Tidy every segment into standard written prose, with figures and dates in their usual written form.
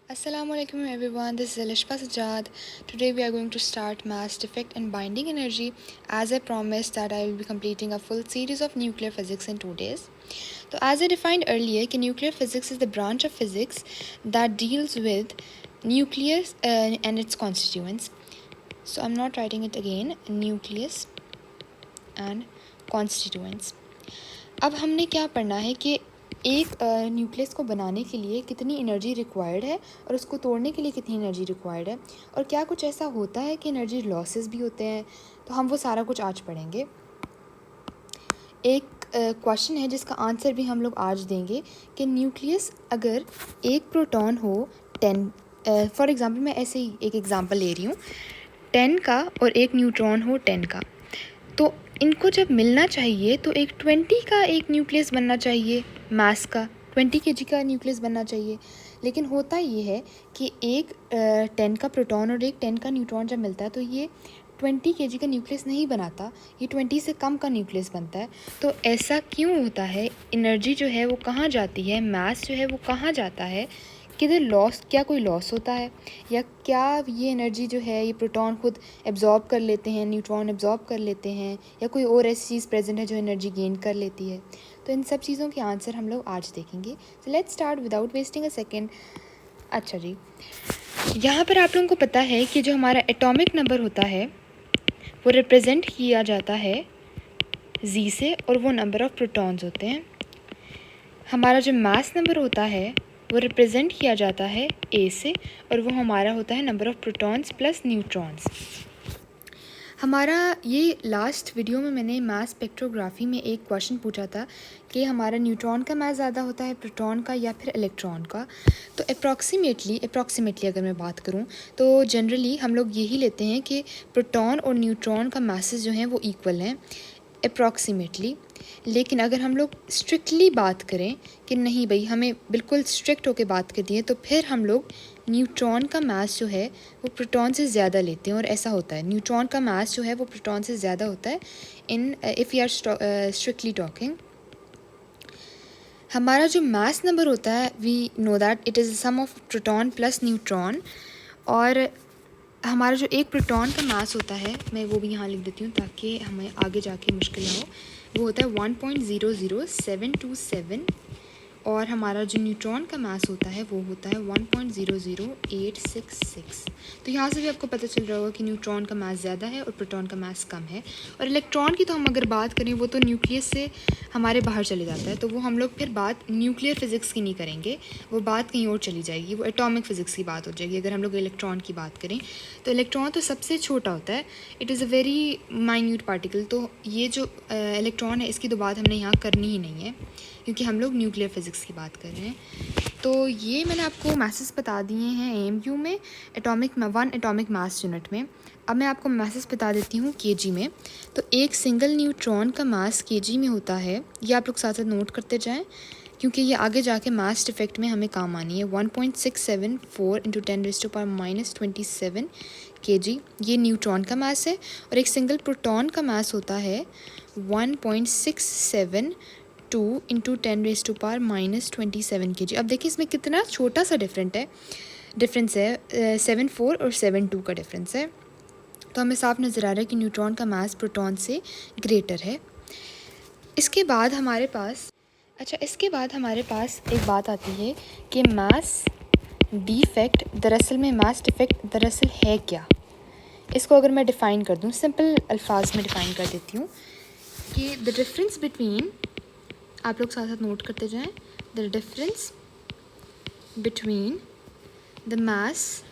Assalamualaikum everyone, this is Alishqa Sajjad. Today we are going to start mass defect and binding energy. As I promised that I will be completing a full series of nuclear physics in 2 days. So as I defined earlier, nuclear physics is the branch of physics that deals with nucleus and its constituents. So I'm not writing it again, nucleus and constituents. अब हमने क्या पढ़ना है कि एक nucleus को बनाने के लिए कितनी एनर्जी रिक्वायर्ड है और उसको तोड़ने के लिए कितनी एनर्जी रिक्वायर्ड है और क्या कुछ ऐसा होता है कि एनर्जी लॉसेस भी होते हैं। तो हम वो सारा कुछ आज पढ़ेंगे। एक क्वेश्चन है जिसका आंसर भी हम लोग आज देंगे कि न्यूक्लियस अगर एक प्रोटॉन हो 10, फॉर एग्ज़ाम्पल मैं ऐसे ही एक एग्ज़ाम्पल ले रही हूँ, 10 का और एक न्यूट्रॉन हो 10 का, तो इनको जब मिलना चाहिए तो एक 20 का एक न्यूक्लियस बनना चाहिए, मास का 20 kg का न्यूक्लियस बनना चाहिए। लेकिन होता ये है कि एक 10 का प्रोटॉन और एक 10 का न्यूट्रॉन जब मिलता है तो ये 20 kg का न्यूक्लियस नहीं बनाता, ये 20 से कम का न्यूक्लियस बनता है। तो ऐसा क्यों होता है? एनर्जी जो है वो कहाँ जाती है, मास जो है वो कहाँ जाता है, किधर लॉस, क्या कोई लॉस होता है या क्या ये एनर्जी जो है ये प्रोटॉन खुद एब्जॉर्ब कर लेते हैं, न्यूट्रॉन एब्जॉर्ब कर लेते हैं, या कोई और ऐसी चीज़ प्रेजेंट है जो एनर्जी गेन कर लेती है। तो इन सब चीज़ों के आंसर हम लोग आज देखेंगे। So let's start without wasting a second. अच्छा जी, यहाँ पर आप लोगों को पता है कि जो हमारा एटॉमिक नंबर होता है वो रिप्रेजेंट किया जाता है जी से और वो नंबर ऑफ़ प्रोटॉन्स होते हैं। हमारा जो मास नंबर होता है वो रिप्रेजेंट किया जाता है ए से और वो हमारा होता है number of protons plus neutrons. हमारा ये लास्ट वीडियो में मैंने मास स्पेक्ट्रोग्राफी में एक क्वेश्चन पूछा था कि हमारा न्यूट्रॉन का मास ज़्यादा होता है प्रोटॉन का या फिर इलेक्ट्रॉन का। तो अप्रॉक्सीमेटली अगर मैं बात करूँ तो जनरली हम लोग यही लेते हैं कि प्रोटॉन और न्यूट्रॉन का मासेस जो हैं वो इक्वल हैं अप्रॉक्सीमेटली। लेकिन अगर हम लोग स्ट्रिक्टली बात करें कि नहीं भाई हमें बिल्कुल स्ट्रिक्ट होकर बात करनी है, तो फिर हम लोग न्यूट्रॉन का मास जो है वो प्रोटॉन से ज़्यादा लेते हैं। और ऐसा होता है, न्यूट्रॉन का मास जो है वो प्रोटॉन से ज़्यादा होता है in if you are strictly talking. हमारा जो मास नंबर होता है we know that it is sum of proton plus neutron. और हमारा जो एक प्रोटॉन का मास होता है, मैं वो भी यहाँ लिख देती हूँ ताकि हमें आगे जाके मुश्किल ना हो, वो होता है 1.00727। और हमारा जो न्यूट्रॉन का मास होता है वो होता है 1.00866। तो यहाँ से भी आपको पता चल रहा होगा कि न्यूट्रॉन का मास ज़्यादा है और प्रोटॉन का मास कम है। और इलेक्ट्रॉन की तो हम अगर बात करें वो तो न्यूक्लियस से हमारे बाहर चले जाता है, तो वो हम लोग फिर बात न्यूक्लियर फिज़िक्स की नहीं करेंगे, वो बात कहीं और चली जाएगी, वो एटॉमिक फ़िज़िक्स की बात हो जाएगी। अगर हम लोग इलेक्ट्रॉन की बात करें तो इलेक्ट्रॉन तो सबसे छोटा होता है, it is a very minute particle. तो ये जो इलेक्ट्रॉन है इसकी तो बात हमने यहाँ करनी ही नहीं है क्योंकि हम लोग न्यूक्लियर फिज़िक्स की बात कर रहे हैं। तो ये मैंने आपको मैसेज बता दिए हैं एएमक्यू में, वन एटॉमिक मास यूनिट में। अब मैं आपको मैसेज बता देती हूँ केजी में। तो एक सिंगल न्यूट्रॉन का मास केजी में होता है, ये आप लोग साथ साथ नोट करते जाएं क्योंकि ये आगे जाके मास डिफेक्ट में हमें काम आनी है। 1.674 × 10⁻⁻27 kg ये न्यूट्रॉन का मास है। और एक सिंगल प्रोटॉन का मास होता है 1.672 × 10⁻⁻27 kg। अब देखिए इसमें कितना छोटा सा डिफरेंस है 74 और 72 का डिफरेंस है। तो हमें साफ नज़र आ रहा है कि न्यूट्रॉन का मास प्रोटॉन से ग्रेटर है। इसके बाद हमारे पास एक बात आती है कि मास डिफेक्ट दरअसल है क्या। इसको अगर मैं डिफ़ाइन कर दूँ, सिंपल अल्फाज में डिफ़ाइन कर देती हूँ कि द डिफरेंस बिटवीन, आप लोग साथ साथ नोट करते जाएं, the difference between the mass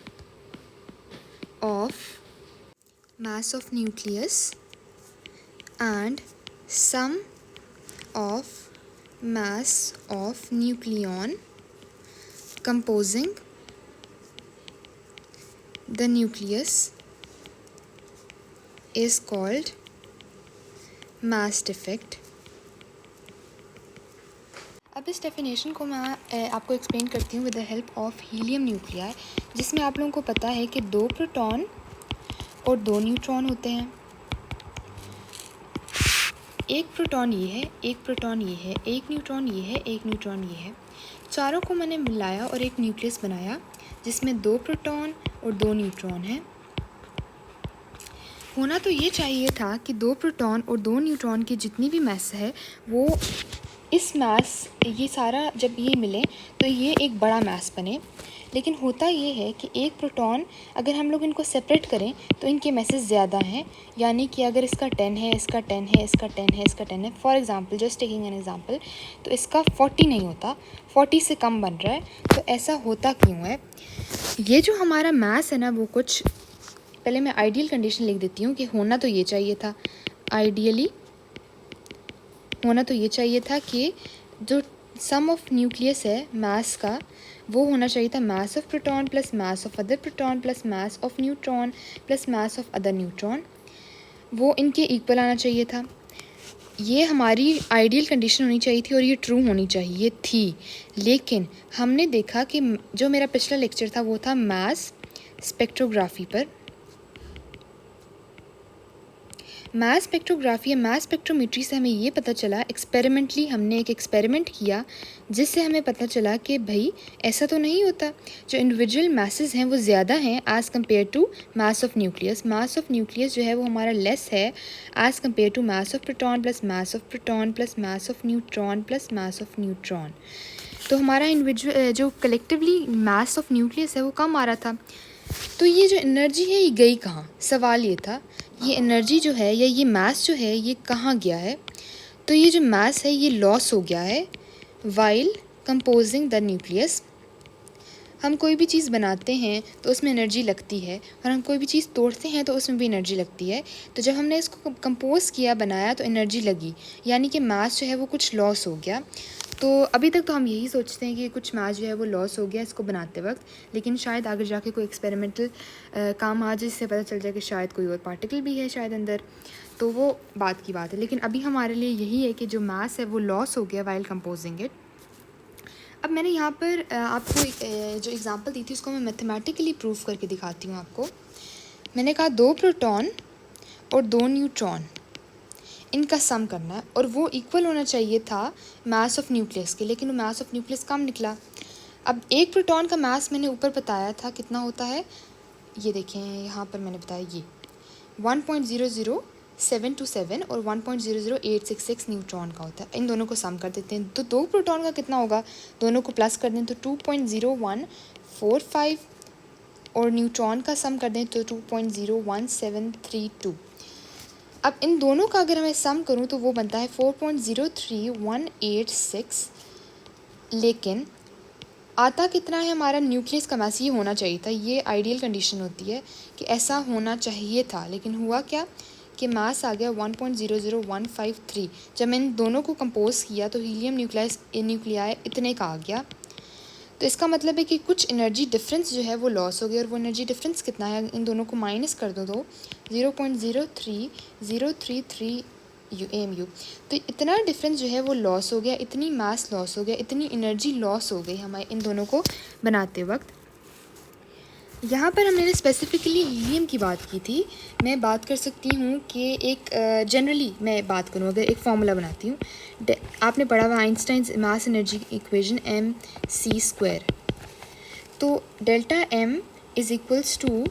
of nucleus and sum of mass of nucleon composing the nucleus is called mass defect। अब इस डेफिनेशन को मैं आपको एक्सप्लेन करती हूँ with the help of helium nuclei, जिसमें आप लोगों को पता है कि 2 प्रोटॉन और 2 न्यूट्रॉन होते हैं। एक प्रोटॉन ये है, एक प्रोटॉन ये है, एक न्यूट्रॉन ये है, एक न्यूट्रॉन ये है। चारों को मैंने मिलाया और एक न्यूक्लियस बनाया जिसमें 2 प्रोटॉन और 2 न्यूट्रॉन हैं। होना तो ये चाहिए था कि 2 प्रोटॉन और 2 न्यूट्रॉन की जितनी भी मास है वो इस मास, ये सारा जब ये मिले तो ये एक बड़ा मास बने। लेकिन होता ये है कि एक प्रोटॉन अगर हम लोग इनको सेपरेट करें तो इनके मैसेज ज़्यादा हैं, यानी कि अगर इसका 10 है, इसका 10 है, इसका 10 है, इसका 10 है, for example just taking an example, तो इसका 40 नहीं होता, 40 से कम बन रहा है। तो ऐसा होता क्यों है? ये जो हमारा मास है ना, वो कुछ, पहले मैं आइडियल कंडीशन लिख देती हूँ कि होना तो ये चाहिए था, आइडियली होना तो ये चाहिए था कि जो सम ऑफ न्यूक्लियस है मास का, वो होना चाहिए था मास of proton plus mass of other proton plus mass of neutron plus mass of other neutron, वो इनके इक्वल आना चाहिए था। ये हमारी आइडियल कंडीशन होनी चाहिए थी और ये ट्रू होनी चाहिए थी। लेकिन हमने देखा कि जो मेरा पिछला लेक्चर था वो था मास स्पेक्ट्रोग्राफी पर। मास स्पेक्ट्रोग्राफी या मास स्पेक्ट्रोमेट्री से हमें ये पता चला, एक्सपेरिमेंटली हमने एक एक्सपेरिमेंट किया जिससे हमें पता चला कि भाई ऐसा तो नहीं होता, जो इंडिविजुअल मासेस हैं वो ज़्यादा हैं as compare to mass of nucleus. Mass of nucleus जो है वो हमारा लेस है as compare to mass of proton plus mass of proton plus mass of neutron plus mass of neutron. तो हमारा इंडिविजुअल जो कलेक्टिवली मास ऑफ न्यूक्लियस है वो कम आ रहा था। तो ये जो एनर्जी है ये गई कहाँ? सवाल ये था, ये एनर्जी जो है या ये मास जो है ये कहाँ गया है? तो ये जो मास है ये लॉस हो गया है वाइल कंपोजिंग द न्यूक्लियस। हम कोई भी चीज़ बनाते हैं तो उसमें एनर्जी लगती है, और हम कोई भी चीज़ तोड़ते हैं तो उसमें भी एनर्जी लगती है। तो जब हमने इसको कंपोज किया, बनाया, तो एनर्जी लगी, यानी कि मास जो है वो कुछ लॉस हो गया। तो अभी तक तो हम यही सोचते हैं कि कुछ मास जो है वो लॉस हो गया इसको बनाते वक्त, लेकिन शायद आगे जाके कोई एक्सपेरिमेंटल काम आ जाए जिससे पता चल जाए कि शायद कोई और पार्टिकल भी है शायद अंदर, तो वो बात की बात है। लेकिन अभी हमारे लिए यही है कि जो मास है वो लॉस हो गया वाइल कंपोजिंग इट। अब मैंने यहाँ पर आपको जो एग्ज़ाम्पल दी थी उसको मैं मैथमेटिकली प्रूफ करके दिखाती हूँ आपको। मैंने कहा 2 प्रोटॉन और 2 न्यूट्रॉन, इनका सम करना है और वो इक्वल होना चाहिए था मास ऑफ न्यूक्लियस के, लेकिन वो मास ऑफ न्यूक्लियस कम निकला। अब एक प्रोटॉन का मास मैंने ऊपर बताया था कितना होता है, ये देखें यहाँ पर मैंने बताया, ये 1.00727 और 1.00866 न्यूट्रॉन का होता है। इन दोनों को सम कर देते हैं तो 2 प्रोटॉन का कितना होगा, दोनों को प्लस कर दें तो 2.0145 और न्यूट्रॉन का सम कर दें तो 2.01732। अब इन दोनों का अगर मैं सम करूं तो वो बनता है 4.03186, लेकिन आता कितना है हमारा न्यूक्लियस का मास? ये होना चाहिए था, ये आइडियल कंडीशन होती है कि ऐसा होना चाहिए था, लेकिन हुआ क्या कि मास आ गया 1.00153। जब मैंने दोनों को कंपोज किया तो हीलियम न्यूक्लियाई इतने का आ गया। तो इसका मतलब है कि कुछ एनर्जी डिफरेंस जो है वो लॉस हो गया, और वो एनर्जी डिफरेंस कितना है, इन दोनों को माइनस कर दो तो 0.03033 AMU। तो इतना डिफरेंस जो है वो लॉस हो गया, इतनी मास लॉस हो गया, इतनी एनर्जी लॉस हो गई हमारे इन दोनों को बनाते वक्त। यहाँ पर हमने स्पेसिफिकली हीलियम की बात की थी। मैं बात कर सकती हूँ कि एक जनरली मैं बात करूँ, अगर एक फार्मूला बनाती हूँ, आपने पढ़ा हुआ Einstein's mass energy equation mc²। तो delta m is equals to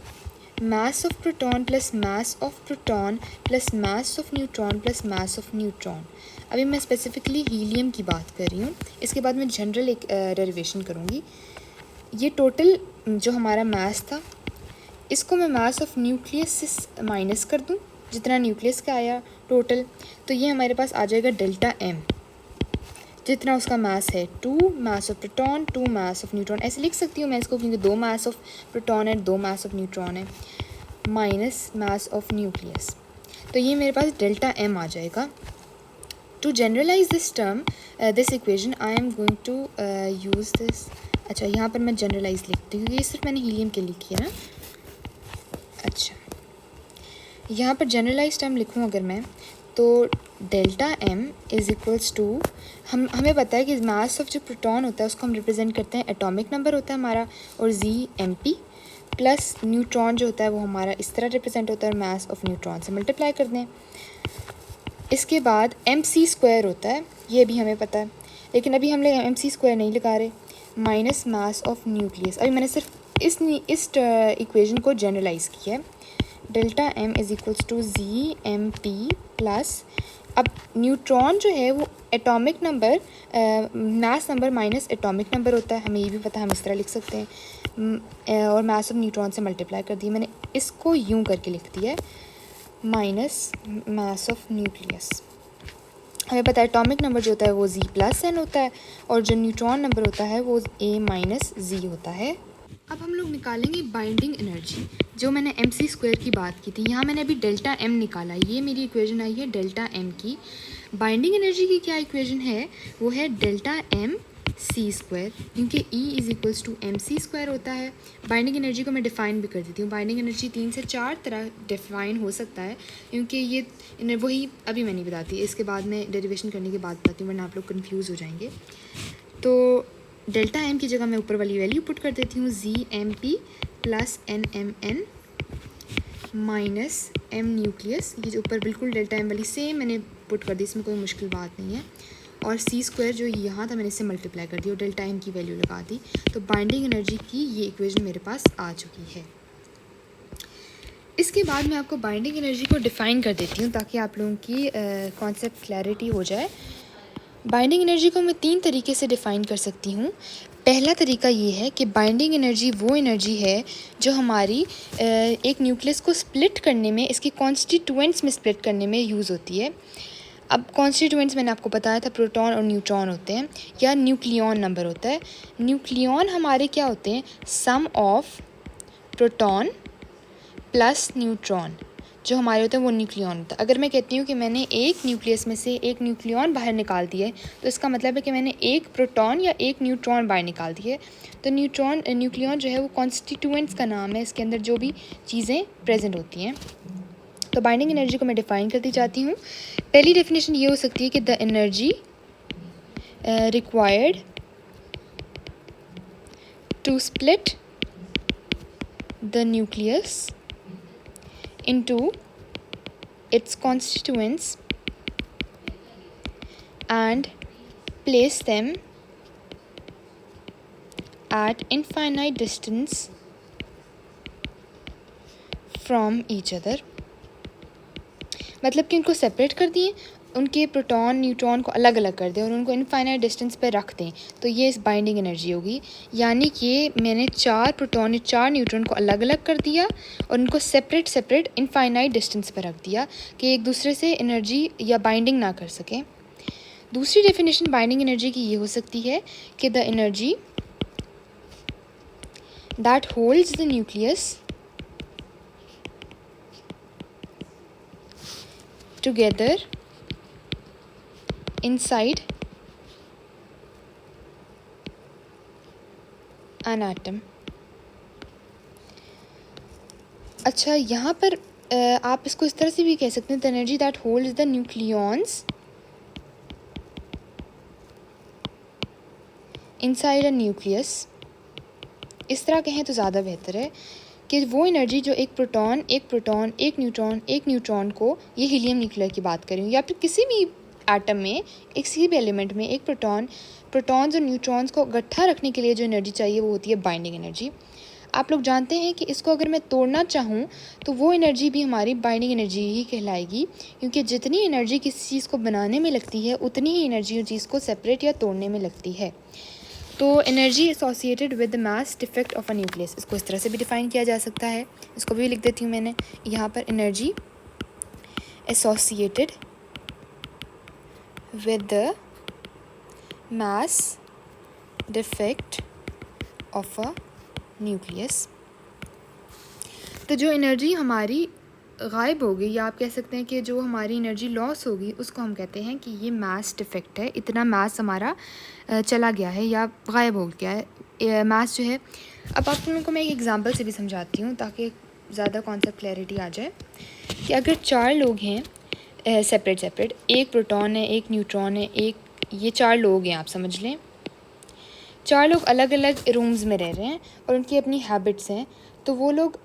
mass of proton plus mass of proton plus mass of neutron plus mass of neutron. अभी मैं स्पेसिफिकली हीलियम की बात कर रही हूँ, इसके बाद मैं जनरल एक डेरिवेशन करूँगी। ये टोटल जो हमारा मास था, इसको मैं मास ऑफ न्यूक्लियस से माइनस कर दूं, जितना न्यूक्लियस का आया टोटल, तो ये हमारे पास आ जाएगा डेल्टा m, जितना उसका मास है, 2 mass of proton 2 mass of neutron. ऐसे लिख सकती हूँ मैं इसको, क्योंकि 2 मास ऑफ प्रोटॉन है 2 मास ऑफ न्यूट्रॉन है, माइनस मास ऑफ न्यूक्लियस। तो ये मेरे पास डेल्टा m आ जाएगा। To generalize this term this equation I am going to use this. अच्छा, यहाँ पर मैं जनरलाइज लिखती हूँ, ये सिर्फ मैंने हीलियम के लिखी है ना। अच्छा, यहाँ पर जनरलाइज टर्म लिखूँ अगर मैं, तो delta m is equals to, हमें पता है कि मास ऑफ जो प्रोटॉन होता है उसको हम रिप्रेजेंट करते हैं, एटॉमिक नंबर होता है हमारा, और ZMP प्लस न्यूट्रॉन जो होता है वो हमारा इस तरह रिप्रेजेंट होता है, और मास ऑफ न्यूट्रॉन से मल्टीप्लाई कर दें। इसके बाद mc² होता है, ये भी हमें पता है, लेकिन अभी हम लोग mc² नहीं लगा रहे, माइनस मास ऑफ न्यूक्लियस। अभी मैंने सिर्फ इस इक्वेशन को जनरलाइज किया है। Delta M is equals to Z M P plus, अब न्यूट्रॉन जो है वो atomic number mass number minus atomic number होता है, हमें ये भी पता है, हम इस तरह लिख सकते हैं। और मास ऑफ न्यूट्रॉन से मल्टीप्लाई कर दी मैंने, इसको यूं करके लिख दिया है माइनस मास ऑफ न्यूक्लियस। हमें पता है एटॉमिक नंबर जो होता है वो जी प्लस एन होता है, और जो न्यूट्रॉन नंबर होता है वो ए माइनस जी होता है। अब हम लोग निकालेंगे बाइंडिंग एनर्जी, जो मैंने एम सी स्क्वायर की बात की थी। यहाँ मैंने अभी डेल्टा एम निकाला, ये मेरी इक्वेशन आई है डेल्टा एम की। बाइंडिंग एनर्जी की क्या इक्वेशन है, वो है डेल्टा एम सी स्क्वायर, क्योंकि E is equals to M C square होता है। बाइंडिंग एनर्जी को मैं डिफ़ाइन भी कर देती हूँ। बाइंडिंग एनर्जी 3 से 4 तरह डिफ़ाइन हो सकता है, क्योंकि ये वही अभी मैं नहीं बताती, इसके बाद में डेरिवेशन करने के बाद बताती हूँ, वरना आप लोग कन्फ्यूज़ हो जाएंगे। तो डेल्टा एम की जगह मैं ऊपर वाली वैल्यू पुट कर देती हूँ, Z M P plus N M N minus M nucleus. ये जो ऊपर बिल्कुल डेल्टा एम वाली सेम मैंने पुट कर दी, इसमें कोई मुश्किल बात नहीं है। और सी स्क्वायर जो यहाँ था मैंने इससे मल्टीप्लाई कर दी और डेल्टा एम की वैल्यू लगा दी। तो बाइंडिंग एनर्जी की ये इक्वेशन मेरे पास आ चुकी है। इसके बाद मैं आपको बाइंडिंग एनर्जी को डिफ़ाइन कर देती हूँ, ताकि आप लोगों की कॉन्सेप्ट क्लैरिटी हो जाए। बाइंडिंग एनर्जी को मैं 3 तरीके से डिफ़ाइन कर सकती हूँ। पहला तरीका ये है कि बाइंडिंग एनर्जी वो एनर्जी है जो हमारी एक न्यूक्लियस को स्प्लिट करने में, इसकी कॉन्स्टिट्यूएंट्स में स्प्लिट करने में यूज़ होती है। अब कॉन्स्टिट्यूएंट्स मैंने आपको बताया था प्रोटॉन और न्यूट्रॉन होते हैं, या न्यूक्लियॉन नंबर होता है। न्यूक्लियॉन हमारे क्या होते हैं, सम ऑफ प्रोटॉन प्लस न्यूट्रॉन जो हमारे होते हैं वो न्यूक्लियॉन होता है। अगर मैं कहती हूँ कि मैंने एक न्यूक्लियस में से एक न्यूक्लियॉन बाहर निकाल दिया है, तो इसका मतलब है कि मैंने एक प्रोटॉन या एक न्यूट्रॉन बाहर निकाल दिए। तो न्यूक्लियॉन जो है वो कॉन्स्टिट्यूएंट्स का नाम है, इसके अंदर जो भी चीज़ें प्रेजेंट होती हैं। तो बाइंडिंग एनर्जी को मैं डिफ़ाइन करती जाती हूँ। पहली डेफिनेशन ये हो सकती है कि the energy required to split the nucleus into its constituents and place them at infinite distance from each other। मतलब कि उनको सेपरेट कर दिए, उनके प्रोटॉन न्यूट्रॉन को अलग अलग कर दें और उनको इनफाइनाइट डिस्टेंस पे रख दें, तो ये इस बाइंडिंग एनर्जी होगी। यानी कि मैंने 4 प्रोटॉन 4 न्यूट्रॉन को अलग अलग कर दिया और उनको सेपरेट इनफाइनाइट डिस्टेंस पे रख दिया कि एक दूसरे से एनर्जी या बाइंडिंग ना कर सकें। दूसरी डेफिनेशन बाइंडिंग एनर्जी की ये हो सकती है कि the energy that holds the nucleus together inside an atom। अच्छा, यहाँ पर आप इसको इस तरह से भी कह सकते हैं, the energy that holds the nucleons inside a nucleus. इस तरह कहें तो ज़्यादा बेहतर है कि वो एनर्जी जो एक प्रोटॉन एक न्यूट्रॉन को, ये हीलियम न्यूक्लियर की बात करें, या फिर किसी भी एटम में किसी भी एलिमेंट में एक प्रोटॉन्स और न्यूट्रॉन्स को इकट्ठा रखने के लिए जो एनर्जी चाहिए वो होती है बाइंडिंग एनर्जी। आप लोग जानते हैं कि इसको अगर मैं तोड़ना चाहूँ तो वो एनर्जी भी हमारी बाइंडिंग एनर्जी ही कहलाएगी, क्योंकि जितनी एनर्जी किसी चीज़ को बनाने में लगती है उतनी ही एनर्जी उस चीज़ को सेपरेट या तोड़ने में लगती है। तो energy associated with the mass defect of a nucleus, इसको इस तरह से भी डिफ़ाइन किया जा सकता है। इसको भी लिख देती हूँ मैंने यहाँ पर, energy associated with the mass defect of a nucleus. तो जो एनर्जी हमारी गायब होगी, या आप कह सकते हैं कि जो हमारी एनर्जी लॉस होगी, उसको हम कहते हैं कि ये मास डिफेक्ट है, इतना मास हमारा चला गया है या गायब हो गया है मास जो है। अब आप लोगों को मैं एक एग्जांपल से भी समझाती हूँ ताकि ज़्यादा कॉन्सेप्ट क्लैरिटी आ जाए। कि अगर 4 लोग हैं सेपरेट, एक प्रोटॉन है, एक न्यूट्रॉन है, ये 4 लोग हैं, आप समझ लें 4 लोग अलग अलग रूम्स में रह रहे हैं और उनकी अपनी हैबिट्स हैं, तो वो लोग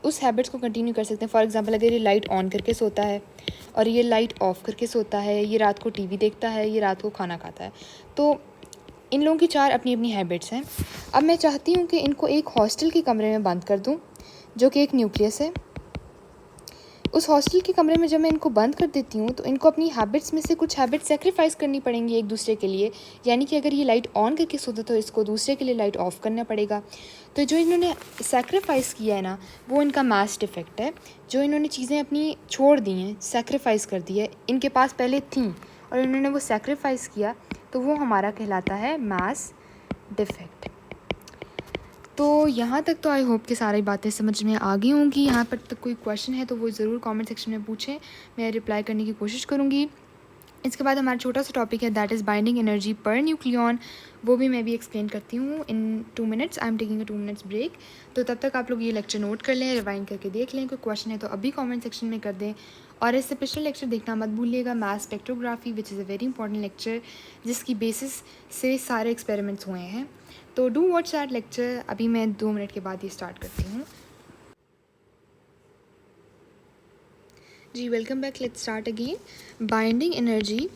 उस हैबिट्स को कंटिन्यू कर सकते हैं। फॉर एग्जांपल, अगर ये लाइट ऑन करके सोता है और ये लाइट ऑफ़ करके सोता है, ये रात को टीवी देखता है, ये रात को खाना खाता है, तो इन लोगों की 4 अपनी अपनी हैबिट्स हैं। अब मैं चाहती हूँ कि इनको एक हॉस्टल के कमरे में बंद कर दूँ, जो कि एक न्यूक्लियस है। उस हॉस्टल के कमरे में जब मैं इनको बंद कर देती हूँ तो इनको अपनी हैबिट्स में से कुछ हैबिट्स सेक्रीफाइस करनी पड़ेंगी एक दूसरे के लिए। यानी कि अगर ये लाइट ऑन करके सोते तो इसको दूसरे के लिए लाइट ऑफ़ करना पड़ेगा। तो जो इन्होंने सेक्रीफाइस किया है ना, वो इनका मास डिफेक्ट है। जो इन्होंने चीज़ें अपनी छोड़ दी हैं, सेक्रीफाइस कर दी है, इनके पास पहले थी और इन्होंने वो सेक्रीफाइस किया, तो वो हमारा कहलाता है मास डिफेक्ट। तो यहाँ तक तो आई होप कि सारी बातें समझ में आ गई होंगी। यहाँ पर तक कोई क्वेश्चन है तो वो ज़रूर कमेंट सेक्शन में पूछें, मैं रिप्लाई करने की कोशिश करूँगी। इसके बाद हमारा छोटा सा टॉपिक है, दैट इज़ बाइंडिंग एनर्जी पर न्यूक्लियन। वो भी मैं भी एक्सप्लेन करती हूँ in 2 minutes. I am taking a 2 minutes break. तो तब तक आप लोग ये लेक्चर नोट कर लें, रिवाइंड करके देख लें। कोई क्वेश्चन है तो अभी कमेंट सेक्शन में कर दें। और इससे पिछले लेक्चर देखना मत भूलिएगा, mass spectrography, which is a very important lecture, जिसकी बेसिस से सारे एक्सपेरिमेंट्स हुए हैं। तो डू वॉच दैट लेक्चर। अभी मैं 2 मिनट के बाद ये स्टार्ट करती हूँ। जी welcome back, let's start again. Binding energy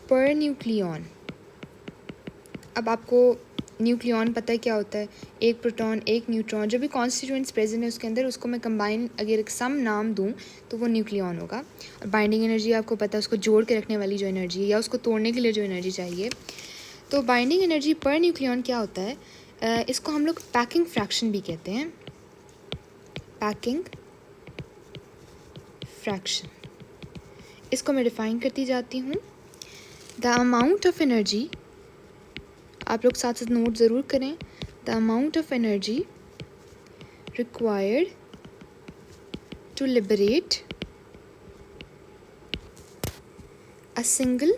पर न्यूक्लियन। अब आपको न्यूक्लियन पता है क्या होता है? एक प्रोटॉन एक न्यूट्रॉन, जो भी कॉन्स्टिट्यूएंट्स प्रेजेंट है उसके अंदर, उसको मैं कंबाइन अगर एक सम नाम दूं तो वो न्यूक्लियन होगा। और बाइंडिंग एनर्जी आपको पता है, उसको जोड़ के रखने वाली जो एनर्जी है या उसको तोड़ने के लिए जो एनर्जी चाहिए। तो बाइंडिंग एनर्जी पर न्यूक्लियन क्या होता है? इसको हम लोग पैकिंग फ्रैक्शन भी कहते हैं। पैकिंग फ्रैक्शन, इसको मैं डिफाइन करती जाती हूँ। द अमाउंट ऑफ एनर्जी, आप लोग साथ साथ नोट ज़रूर करें। The amount of energy required to liberate a single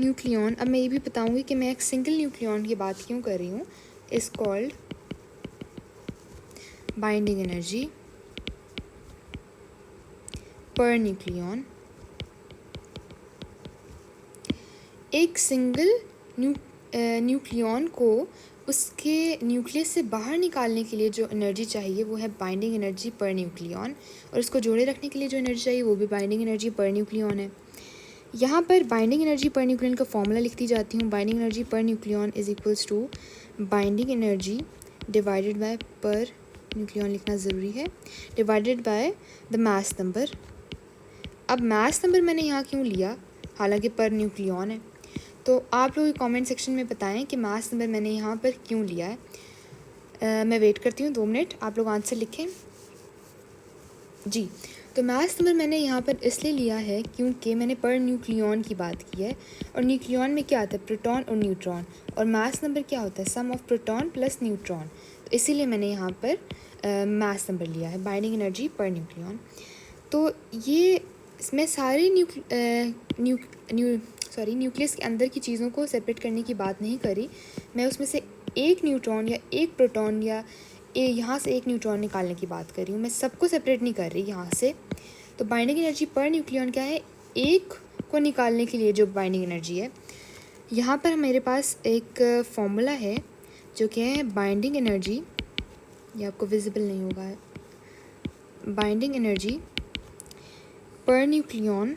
nucleon. अब मैं ये भी बताऊंगी कि मैं एक सिंगल न्यूक्लियन की बात क्यों कर रही हूँ। Is called binding energy per nucleon. एक सिंगल न्यूक्लियन को उसके न्यूक्लियस से बाहर निकालने के लिए जो एनर्जी चाहिए वो है बाइंडिंग एनर्जी पर न्यूक्लियन। और इसको जोड़े रखने के लिए जो एनर्जी चाहिए वो भी बाइंडिंग एनर्जी पर न्यूक्लियन है। यहाँ पर बाइंडिंग एनर्जी पर न्यूक्लियन का फॉर्मूला लिखती जाती हूँ। बाइंडिंग एनर्जी पर nucleon is equals to binding energy divided by per nucleon लिखना ज़रूरी है, divided by the mass number. अब मास नंबर मैंने यहाँ क्यों लिया, हालांकि पर न्यूक्लियन है? तो आप लोग कमेंट सेक्शन में बताएं कि मास नंबर मैंने यहाँ पर क्यों लिया है। मैं वेट करती हूँ 2 मिनट, आप लोग आंसर लिखें। जी, तो मास नंबर मैंने यहाँ पर इसलिए लिया है क्योंकि मैंने पर न्यूक्लियन की बात की है। और न्यूक्लियन में क्या आता है? प्रोटॉन और न्यूट्रॉन। और मास नंबर क्या होता है? सम ऑफ प्रोटॉन प्लस न्यूट्रॉन। तो इसीलिए मैंने यहाँ पर मास नंबर लिया है, बाइंडिंग एनर्जी पर न्यूक्लियन। तो ये मैं सारे न्यूक्लियस के अंदर की चीज़ों को सेपरेट करने की बात नहीं करी। मैं उसमें से एक न्यूट्रॉन या एक प्रोटॉन या यहाँ से एक न्यूट्रॉन निकालने की बात कर रही हूँ, मैं सबको सेपरेट नहीं कर रही यहाँ से। तो बाइंडिंग एनर्जी पर न्यूक्लियन क्या है? एक को निकालने के लिए जो बाइंडिंग एनर्जी है। यहाँ पर मेरे पास एक फॉर्मूला है जो कि है बाइंडिंग एनर्जी, ये आपको विजिबल नहीं होगा, बाइंडिंग एनर्जी पर न्यूक्लियन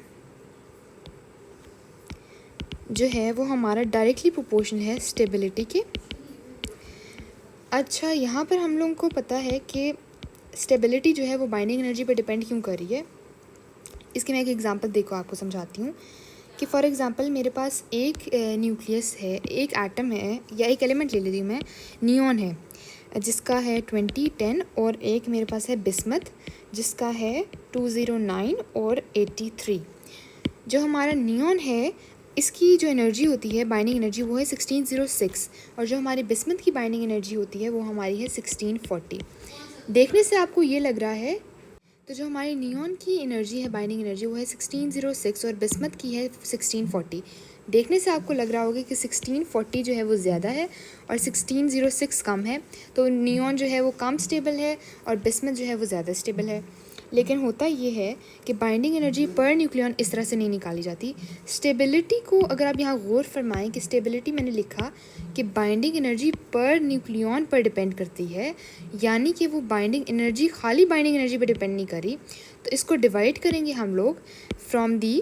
जो है वो हमारा डायरेक्टली प्रोपोर्शनल है स्टेबिलिटी के। अच्छा, यहाँ पर हम लोगों को पता है कि स्टेबिलिटी जो है वो बाइंडिंग एनर्जी पर डिपेंड क्यों कर रही है। इसकी मैं एक एग्जांपल देखो आपको समझाती हूँ कि फॉर एग्जांपल मेरे पास एक न्यूक्लियस है, एक एटम है या एक एलिमेंट ले लेती हूँ मैं, नियॉन है जिसका है 2010, और एक मेरे पास है बिस्मथ जिसका है 209 और 83। जो हमारा नियॉन है इसकी जो एनर्जी होती है बाइंडिंग एनर्जी वो है 1606, और जो हमारी बिस्मथ की बाइंडिंग एनर्जी होती है वो हमारी है 1640। देखने से आपको ये लग रहा है, तो जो हमारी नियॉन की एनर्जी है बाइंडिंग एनर्जी वो है 1606 और बिस्मथ की है 1640। देखने से आपको लग रहा होगा कि 1640 जो है वो ज़्यादा है और 1606 कम है, तो नियॉन जो है वो कम स्टेबल है और बिस्मथ जो है वो ज़्यादा स्टेबल है। लेकिन होता ये है कि बाइंडिंग एनर्जी पर न्यूक्लियन इस तरह से नहीं निकाली जाती। स्टेबिलिटी को अगर आप यहाँ गौर फरमाएं कि स्टेबिलिटी मैंने लिखा कि बाइंडिंग एनर्जी पर न्यूक्लियन पर डिपेंड करती है, यानी कि वो बाइंडिंग एनर्जी खाली बाइंडिंग एनर्जी पर डिपेंड नहीं करी। तो इसको डिवाइड करेंगे हम लोग फ्रॉम दी,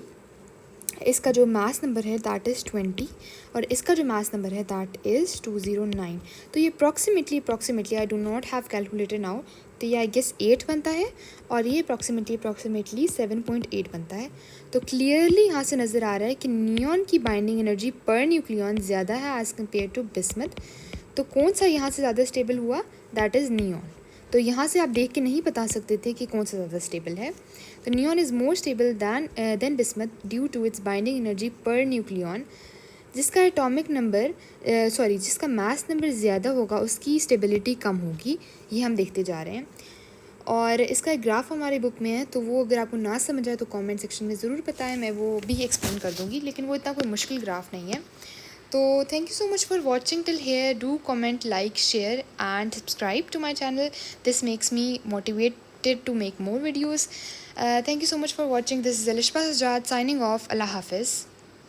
इसका जो मास नंबर है दैट इज़ 20 और इसका जो मास नंबर है दैट इज़ 209। तो ये approximately I do not have calculated now, तो ये आई गेस 8 बनता है और ये अप्रॉक्सीमेटली 7.8 बनता है। तो क्लियरली यहाँ से नज़र आ रहा है कि नियॉन की बाइंडिंग एनर्जी पर न्यूक्लियन ज़्यादा है एज़ कम्पेयर टू बिस्मथ। तो कौन सा यहाँ से ज़्यादा स्टेबल हुआ, दैट इज़ नियॉन। तो यहाँ से आप देख के नहीं बता सकते थे कि कौन सा ज़्यादा स्टेबल है। तो neon is more stable than bismuth due to its binding energy पर न्यूक्लियन। जिसका एटॉमिक नंबर जिसका मास नंबर ज़्यादा होगा उसकी स्टेबिलिटी कम होगी, ये हम देखते जा रहे हैं। और इसका एक ग्राफ हमारे बुक में है, तो वो अगर आपको ना समझ आए तो कमेंट सेक्शन में ज़रूर बताएं, मैं वो भी एक्सप्लेन कर दूँगी, लेकिन वो इतना कोई मुश्किल ग्राफ नहीं है। तो thank you so much for watching till here. Do comment, like, share and subscribe to my channel. This makes me motivated to make more videos. Thank you so much for watching. This is Alishba Sajjad signing off. Allah Hafiz.